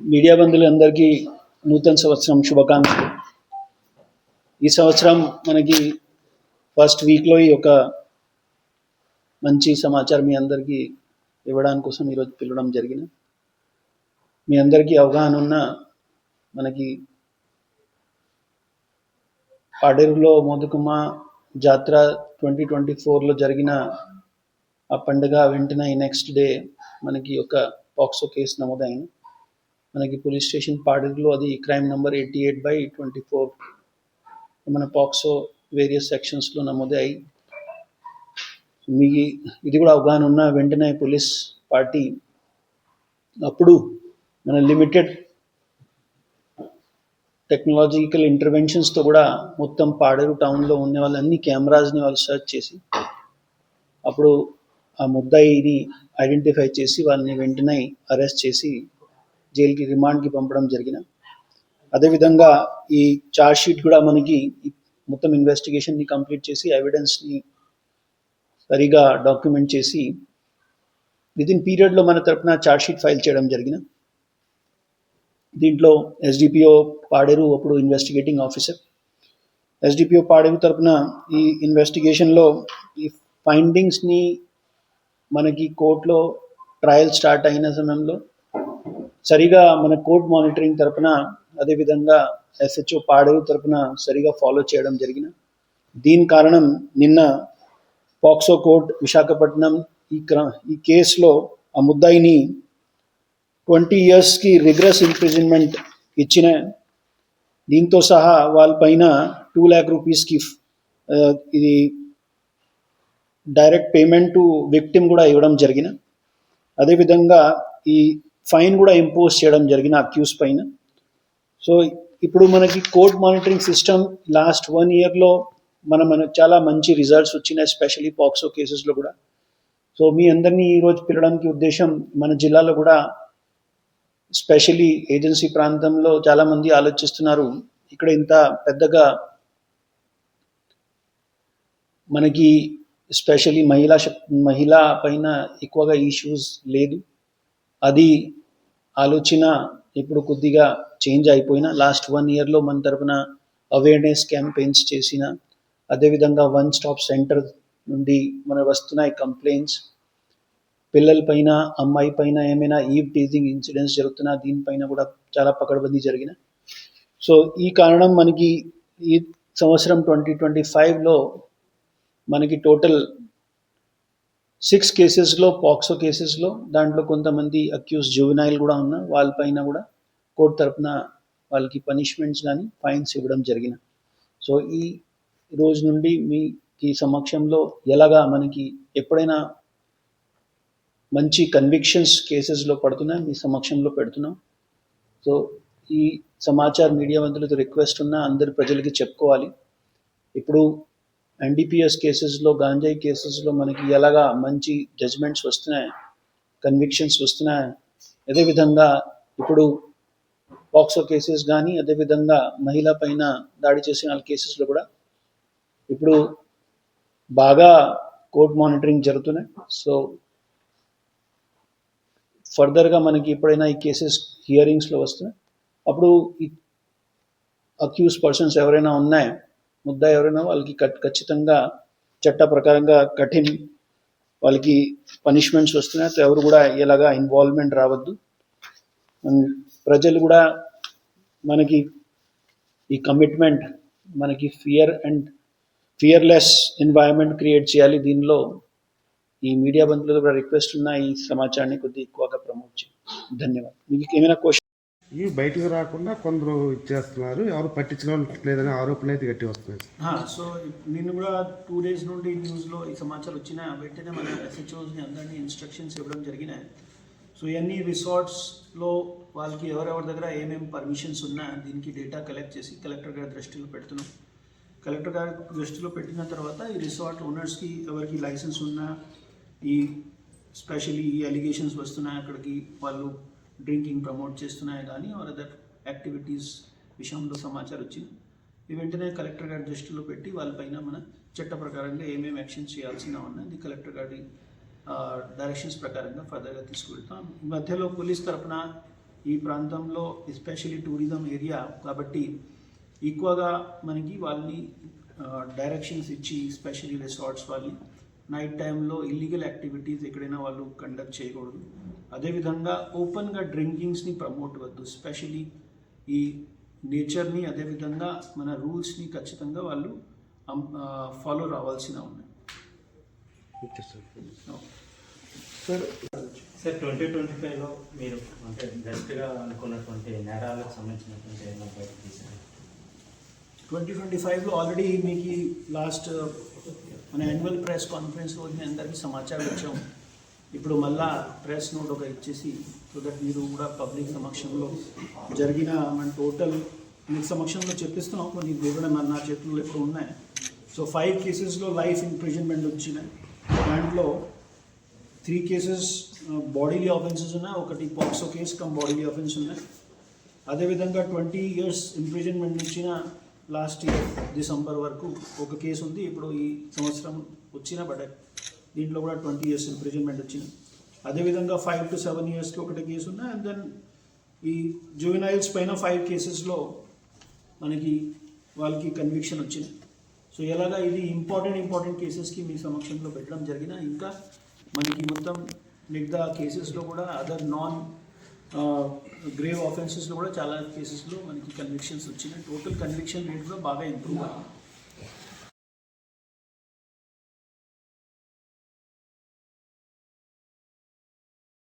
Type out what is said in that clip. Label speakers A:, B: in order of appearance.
A: Media బంధువులందరికీ నూతన సంవత్సరం శుభాకాంక్షలు. ఈ సంవత్సరం మనకి ఫస్ట్ వీక్లో ఈ యొక్క మంచి సమాచారం మీ అందరికీ ఇవ్వడానికి కోసం ఈరోజు పిలవడం జరిగింది. మీ అందరికీ అవగాహన ఉన్న మనకి పాడేరులో మోదుకుమ్మ జాతర 2024లో జరిగిన ఆ పండుగ వెంటనే నెక్స్ట్ డే మనకి ఒక పాక్సో కేసు నమోదైంది. మనకి పోలీస్ స్టేషన్ పాడేరులో అది క్రైమ్ నెంబర్ 88/24 మన పాక్సో వేరియస్ సెక్షన్స్లో నమోదయ్యాయి. మీ ఇది కూడా అవగాహన ఉన్న వెంటనే పోలీస్ పార్టీ అప్పుడు మన లిమిటెడ్ టెక్నాలజికల్ ఇంటర్వెన్షన్స్తో కూడా మొత్తం పాడేరు టౌన్లో ఉన్న వాళ్ళన్ని కెమెరాస్ని వాళ్ళు సెర్చ్ చేసి అప్పుడు ఆ ముద్దాయిని ఐడెంటిఫై చేసి వాళ్ళని వెంటనే అరెస్ట్ చేసి జైలుకి రిమాండ్కి పంపడం జరిగిన. అదేవిధంగా ఈ ఛార్జ్ షీట్ కూడా మనకి మొత్తం ఇన్వెస్టిగేషన్ని కంప్లీట్ చేసి ఎవిడెన్స్ని సరిగా డాక్యుమెంట్ చేసి విదిన్ పీరియడ్లో మన తరపున ఛార్జ్ షీట్ ఫైల్ చేయడం జరిగిన. దీంట్లో ఎస్డిపిఓ పాడేరు అప్పుడు ఇన్వెస్టిగేటింగ్ ఆఫీసర్, ఎస్డిపిఓ పాడేరు తరపున ఈ ఇన్వెస్టిగేషన్లో ఈ ఫైండింగ్స్ని మనకి కోర్టులో ట్రయల్ స్టార్ట్ అయిన సమయంలో సరిగా మన కోర్ట్ మానిటరింగ్ తరపున అదేవిధంగా ఎస్హెచ్ఓ పాడేరు తరపున సరిగా ఫాలో చేయడం జరిగిన. దీని కారణం నిన్న పాక్సో కోర్ట్ విశాఖపట్నం ఈ కేసులో ఆ ముద్దాయిని 20 yearsకి రిగ్రెస్ ఇంప్రిజన్మెంట్ ఇచ్చిన. దీంతో సహా వాళ్ళపైన 2 lakh రూపీస్కి ఇది డైరెక్ట్ పేమెంట్ టు విక్టిమ్ కూడా ఇవ్వడం జరిగిన. అదేవిధంగా ఈ ఫైన్ కూడా ఇంపోజ్ చేయడం జరిగిన అక్యూస్ పైన. సో ఇప్పుడు మనకి కోర్ట్ మానిటరింగ్ సిస్టమ్ లాస్ట్ 1 yearలో మనకు చాలా మంచి రిజల్ట్స్ వచ్చినాయి, ఎస్పెషల్లీ పాక్సో కేసెస్లో కూడా. సో మీ అందరినీ ఈరోజు పిలవడానికి ఉద్దేశం, మన జిల్లాలో కూడా స్పెషల్లీ ఏజెన్సీ ప్రాంతంలో చాలామంది ఆలోచిస్తున్నారు, ఇక్కడ ఇంత పెద్దగా మనకి స్పెషల్లీ మహిళా పైన ఎక్కువగా ఇష్యూస్ లేదు. అది ఆలోచన ఇప్పుడు కొద్దిగా చేంజ్ అయిపోయినా లాస్ట్ 1 yearలో మన తరపున అవేర్నెస్ క్యాంపెయిన్స్ చేసిన, అదేవిధంగా 1 stop సెంటర్ నుండి మన వస్తున్నాయి కంప్లైంట్స్. పిల్లల పైన, అమ్మాయి పైన ఏమైనా ఈవ్ టీజింగ్ ఇన్సిడెంట్స్ జరుగుతున్నా దీనిపైన కూడా చాలా పకడ్బందీ జరిగిన. సో ఈ కారణం మనకి ఈ సంవత్సరం 2025లో మనకి టోటల్ 6 కేసెస్లో పాక్సో కేసెస్లో దాంట్లో కొంతమంది అక్యూజ్ జువెనైల్ కూడా ఉన్న వాళ్ళపైన కూడా కోర్టు తరపున వాళ్ళకి పనిష్మెంట్స్ కానీ ఫైన్స్ ఇవ్వడం జరిగిన. సో ఈ రోజు నుండి మీ సమక్షంలో ఎలాగా మనకి ఎప్పుడైనా మంచి కన్విక్షన్స్ కేసెస్లో పడుతున్నాయి మీ సమక్షంలో పెడుతున్నాం. సో ఈ సమాచార మీడియా వంతులతో రిక్వెస్ట్ ఉన్న అందరి ప్రజలకి చెప్పుకోవాలి, ఇప్పుడు ఎన్డీపీఎస్ కేసెస్లో, గాంజాయి కేసెస్లో మనకి ఎలాగా మంచి జడ్జ్మెంట్స్ వస్తున్నాయి, కన్విక్షన్స్ వస్తున్నాయి. అదేవిధంగా ఇప్పుడు పాక్సో కేసెస్ కానీ, అదేవిధంగా మహిళ పైన దాడి చేసిన వాళ్ళ కేసెస్లో కూడా ఇప్పుడు బాగా కోర్ట్ మానిటరింగ్ జరుగుతున్నాయి. సో ఫర్దర్గా మనకి ఎప్పుడైనా ఈ కేసెస్ హియరింగ్స్లో వస్తున్నాయి అప్పుడు ఈ అక్యూజ్ పర్సన్స్ ఎవరైనా ఉన్నాయి, ముద్దా ఎవరైనా, వాళ్ళకి ఖచ్చితంగా చట్ట ప్రకారంగా కఠిన వాళ్ళకి పనిష్మెంట్స్ వస్తున్నాయి. ఎవరు కూడా ఎలాగా ఇన్వాల్వ్మెంట్ రావద్దు. ప్రజలు కూడా మనకి ఈ కమిట్మెంట్, మనకి ఫియర్లెస్ ఎన్వైరన్మెంట్ క్రియేట్ చేయాలి. దీనిలో ఈ మీడియా బంధువులతో కూడా రిక్వెస్ట్ ఉన్న ఈ సమాచారాన్ని కొద్దిగా ఎక్కువగా ప్రమోట్ చేయండి. ధన్యవాదాలు. మీకు ఏమైనా క్వశ్చన్?
B: ఇవి బయటకు రాకుండా కొందరు ఇచ్చేస్తున్నారు, ఎవరు పట్టించడం లేదనే ఆరోపణలు అయితే గట్టి వస్తున్నాయి.
A: సో నేను కూడా 2 days నుండి న్యూస్లో ఈ సమాచారం వచ్చిన వెంటనే మన ఎస్హెచ్ఓస్ని అందరినీ ఇన్స్ట్రక్షన్స్ ఇవ్వడం జరిగినాయి. సో ఇవన్నీ రిసార్ట్స్లో వాళ్ళకి ఎవరెవరి దగ్గర ఏమేమి పర్మిషన్స్ ఉన్నా దీనికి డేటా కలెక్ట్ చేసి కలెక్టర్ గారి దృష్టిలో పెడుతున్నాం. కలెక్టర్ గారి దృష్టిలో పెట్టిన తర్వాత ఈ రిసార్ట్ ఓనర్స్కి ఎవరికి లైసెన్స్ ఉన్నా, ఈ స్పెషల్లీ ఈ అలిగేషన్స్ వస్తున్నాయి అక్కడికి వాళ్ళు డ్రింకింగ్ ప్రమోట్ చేస్తున్నాయి కానీ ఆర్ అదర్ యాక్టివిటీస్ విషయంలో సమాచారం వచ్చింది, ఈ వెంటనే కలెక్టర్ గారి దృష్టిలో పెట్టి వాళ్ళపైన మన చట్ట ప్రకారంగా ఏమేమి యాక్షన్స్ చేయాల్సిన ఉన్నది కలెక్టర్ గారి డైరెక్షన్స్ ప్రకారంగా ఫర్దర్గా తీసుకువెళ్తాం. ఈ మధ్యలో పోలీస్ తరపున ఈ ప్రాంతంలో ఎస్పెషల్లీ టూరిజం ఏరియా కాబట్టి ఎక్కువగా మనకి వాళ్ళని డైరెక్షన్స్ ఇచ్చి ఎస్పెషల్లీ రిసార్ట్స్ వాళ్ళని నైట్ టైంలో ఇల్లీగల్ యాక్టివిటీస్ ఎక్కడైనా వాళ్ళు కండక్ట్ చేయకూడదు. అదేవిధంగా ఓపెన్గా డ్రింకింగ్స్ని ప్రమోట్ వద్దు. స్పెషల్లీ ఈ నేచర్ని అదేవిధంగా మన రూల్స్ని ఖచ్చితంగా వాళ్ళు ఫాలో రావాల్సిన ఉన్నాయి.
B: Okay sir.
A: సార్
C: సార్ 2025లో మీరు అంటే బెస్ట్గా అనుకున్నటువంటి నేరాలకు సంబంధించినటువంటి ఏమైనా బయటకు తీశారు?
A: 2025లో ఆల్రెడీ మీకు లాస్ట్ మన యాన్యువల్ ప్రెస్ కాన్ఫరెన్స్ రోజు మీ అందరికీ సమాచారం ఇచ్చాం. ఇప్పుడు మళ్ళా ప్రెస్ నోట్ ఒక ఇచ్చేసి సో దట్ మీరు కూడా పబ్లిక్ సమక్షంలో జరిగిన మన టోటల్ మీకు సమక్షంలో చెప్పిస్తున్నాం. కొన్ని కూడా నా చేతుల్లో ఇప్పుడు ఉన్నాయి. సో 5 కేసెస్లో లైఫ్ ఇంప్రిజన్మెంట్ వచ్చినాయి. దాంట్లో 3 కేసెస్ బాడీలీ ఆఫెన్సెస్ ఉన్నాయి, ఒకటి POCSO case come bodily offence ఉన్నాయి. అదేవిధంగా 20 years ఇంప్రిజన్మెంట్ ఇచ్చిన లాస్ట్ ఇయర్ డిసెంబర్ వరకు ఒక కేసు ఉంది. ఇప్పుడు ఈ సంవత్సరం వచ్చిన బట్ దీంట్లో కూడా 20 years ఇంప్రిజన్మెంట్ వచ్చింది. అదేవిధంగా 5 to 7 yearsకి ఒకటి కేసు ఉన్నాయి. అండ్ దెన్ ఈ జువెనైల్స్ పైన 5 కేసెస్లో మనకి వాళ్ళకి కన్విక్షన్ వచ్చింది. సో ఎలాగా ఇది ఇంపార్టెంట్ కేసెస్కి మీ సమక్షంలో పెట్టడం జరిగిన ఇంకా మనకి మొత్తం మిగతా కేసెస్లో కూడా అదర్ నాన్ గ్రేవ్ ఆఫెన్సెస్లో కూడా చాలా కేసెస్లో మనకి కన్విక్షన్స్ వచ్చినాయి. టోటల్ కన్విక్షన్ రేట్ కూడా బాగా ఇంప్రూవ్ అయింది.